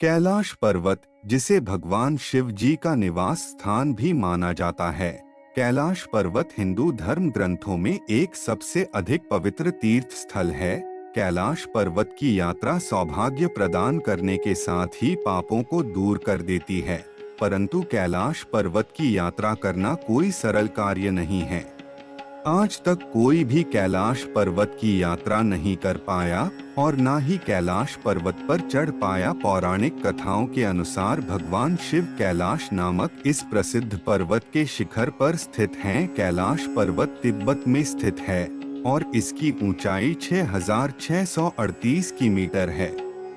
कैलाश पर्वत, जिसे भगवान शिव जी का निवास स्थान भी माना जाता है। कैलाश पर्वत हिंदू धर्म ग्रंथों में एक सबसे अधिक पवित्र तीर्थ स्थल है। कैलाश पर्वत की यात्रा सौभाग्य प्रदान करने के साथ ही पापों को दूर कर देती है। परंतु कैलाश पर्वत की यात्रा करना कोई सरल कार्य नहीं है। आज तक कोई भी कैलाश पर्वत की यात्रा नहीं कर पाया और ना ही कैलाश पर्वत पर चढ़ पाया। पौराणिक कथाओं के अनुसार भगवान शिव कैलाश नामक इस प्रसिद्ध पर्वत के शिखर पर स्थित हैं। कैलाश पर्वत तिब्बत में स्थित है और इसकी ऊंचाई 6,638 की मीटर है।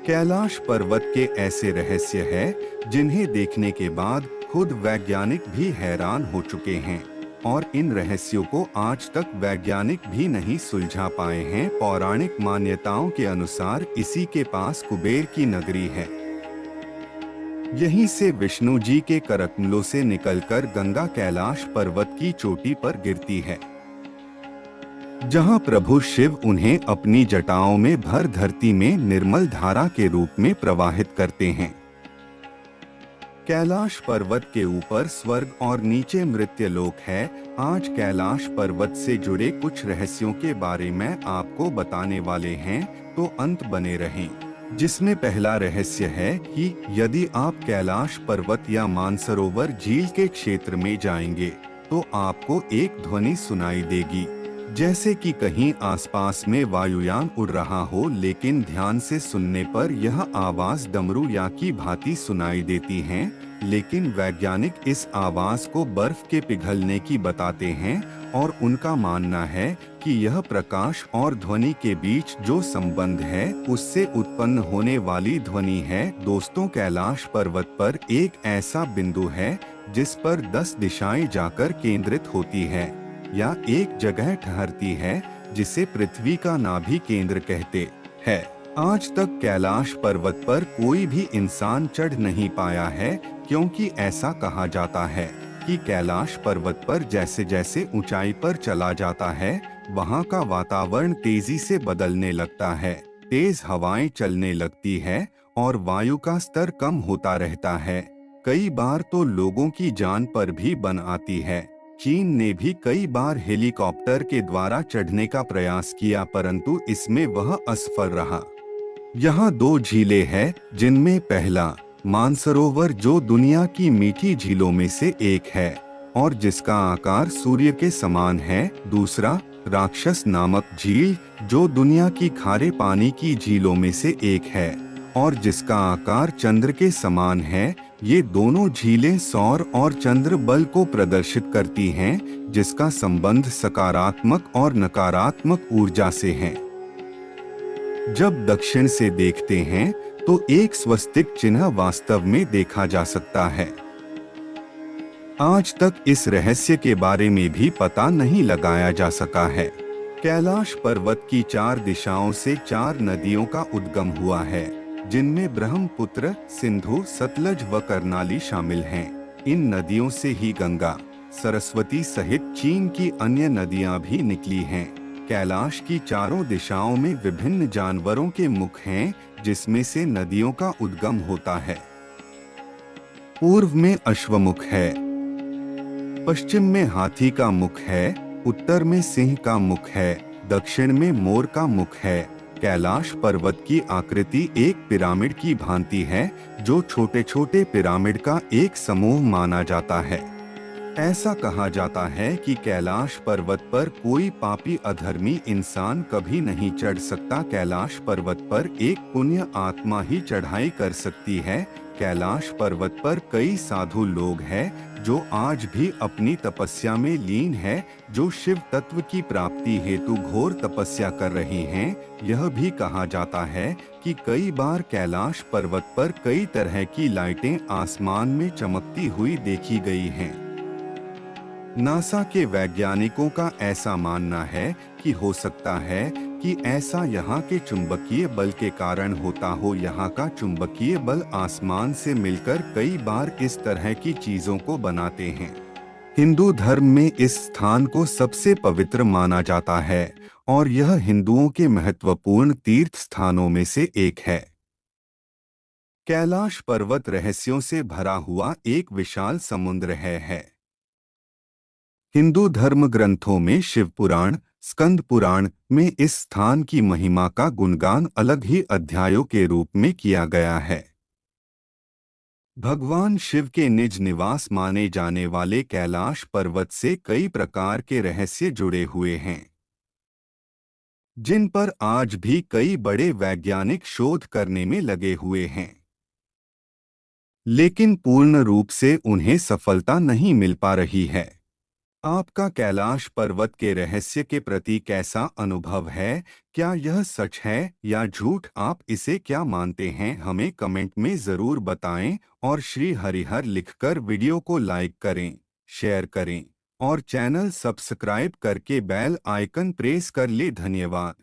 कैलाश पर्वत के ऐसे रहस्य हैं जिन्हें देखने के बाद खुद वैज्ञानिक भी हैरान हो चुके हैं और इन रहस्यों को आज तक वैज्ञानिक भी नहीं सुलझा पाए हैं। पौराणिक मान्यताओं के अनुसार इसी के पास कुबेर की नगरी है। यहीं से विष्णु जी के करकमलों से निकलकर गंगा कैलाश पर्वत की चोटी पर गिरती है, जहां प्रभु शिव उन्हें अपनी जटाओं में भर धरती में निर्मल धारा के रूप में प्रवाहित करते हैं। कैलाश पर्वत के ऊपर स्वर्ग और नीचे मृत्यलोक है। आज कैलाश पर्वत से जुड़े कुछ रहस्यों के बारे में आपको बताने वाले हैं, तो अंत बने रहें। जिसमें पहला रहस्य है कि यदि आप कैलाश पर्वत या मानसरोवर झील के क्षेत्र में जाएंगे तो आपको एक ध्वनि सुनाई देगी, जैसे कि कहीं आसपास में वायुयान उड़ रहा हो। लेकिन ध्यान से सुनने पर यह आवाज डमरू या की भांति सुनाई देती है। लेकिन वैज्ञानिक इस आवाज को बर्फ के पिघलने की बताते हैं और उनका मानना है कि यह प्रकाश और ध्वनि के बीच जो संबंध है उससे उत्पन्न होने वाली ध्वनि है। दोस्तों, कैलाश पर्वत पर एक ऐसा बिंदु है जिस पर 10 दिशाएं जाकर केंद्रित होती है या एक जगह ठहरती है, जिसे पृथ्वी का नाभि केंद्र कहते हैं। आज तक कैलाश पर्वत पर कोई भी इंसान चढ़ नहीं पाया है, क्योंकि ऐसा कहा जाता है कि कैलाश पर्वत पर जैसे जैसे ऊंचाई पर चला जाता है, वहां का वातावरण तेजी से बदलने लगता है। तेज हवाएं चलने लगती है और वायु का स्तर कम होता रहता है। कई बार तो लोगों की जान पर भी बन आती है। चीन ने भी कई बार हेलीकॉप्टर के द्वारा चढ़ने का प्रयास किया, परंतु इसमें वह असफल रहा। यहाँ 2 झीलें हैं, जिनमें पहला मानसरोवर, जो दुनिया की मीठी झीलों में से एक है और जिसका आकार सूर्य के समान है। दूसरा राक्षस नामक झील, जो दुनिया की खारे पानी की झीलों में से एक है और जिसका आकार चंद्र के समान है। ये दोनों झीलें सौर और चंद्र बल को प्रदर्शित करती हैं, जिसका संबंध सकारात्मक और नकारात्मक ऊर्जा से है। जब दक्षिण से देखते हैं तो एक स्वस्तिक चिन्ह वास्तव में देखा जा सकता है। आज तक इस रहस्य के बारे में भी पता नहीं लगाया जा सका है। कैलाश पर्वत की 4 दिशाओं से 4 नदियों का उद्गम हुआ है, जिनमें ब्रह्मपुत्र, सिंधु, सतलज व कर्नाली शामिल हैं। इन नदियों से ही गंगा, सरस्वती सहित चीन की अन्य नदियां भी निकली हैं। कैलाश की चारों दिशाओं में विभिन्न जानवरों के मुख हैं, जिसमें से नदियों का उद्गम होता है। पूर्व में अश्वमुख है, पश्चिम में हाथी का मुख है, उत्तर में सिंह का मुख है, दक्षिण में मोर का मुख है। कैलाश पर्वत की आकृति एक पिरामिड की भांति है, जो छोटे छोटे पिरामिड का एक समूह माना जाता है। ऐसा कहा जाता है कि कैलाश पर्वत पर कोई पापी अधर्मी इंसान कभी नहीं चढ़ सकता। कैलाश पर्वत पर एक पुण्य आत्मा ही चढ़ाई कर सकती है। कैलाश पर्वत पर कई साधु लोग हैं जो आज भी अपनी तपस्या में लीन है, जो शिव तत्व की प्राप्ति हेतु घोर तपस्या कर रहे हैं। यह भी कहा जाता है कि कई बार कैलाश पर्वत पर कई तरह की लाइटें आसमान में चमकती हुई देखी गई हैं। नासा के वैज्ञानिकों का ऐसा मानना है कि हो सकता है कि ऐसा यहाँ के चुंबकीय बल के कारण होता हो। यहाँ का चुंबकीय बल आसमान से मिलकर कई बार इस तरह की चीजों को बनाते हैं। हिंदू धर्म में इस स्थान को सबसे पवित्र माना जाता है और यह हिंदुओं के महत्वपूर्ण तीर्थ स्थानों में से एक है। कैलाश पर्वत रहस्यों से भरा हुआ एक विशाल समुद्र है। हिंदू धर्म ग्रंथों में शिव पुराण, स्कंद पुराण में इस स्थान की महिमा का गुणगान अलग ही अध्यायों के रूप में किया गया है। भगवान शिव के निज निवास माने जाने वाले कैलाश पर्वत से कई प्रकार के रहस्य जुड़े हुए हैं, जिन पर आज भी कई बड़े वैज्ञानिक शोध करने में लगे हुए हैं, लेकिन पूर्ण रूप से उन्हें सफलता नहीं मिल पा रही है। आपका कैलाश पर्वत के रहस्य के प्रति कैसा अनुभव है? क्या यह सच है या झूठ? आप इसे क्या मानते हैं? हमें कमेंट में ज़रूर बताएं और श्री हरिहर लिखकर वीडियो को लाइक करें, शेयर करें और चैनल सब्सक्राइब करके बेल आइकन प्रेस कर ले। धन्यवाद।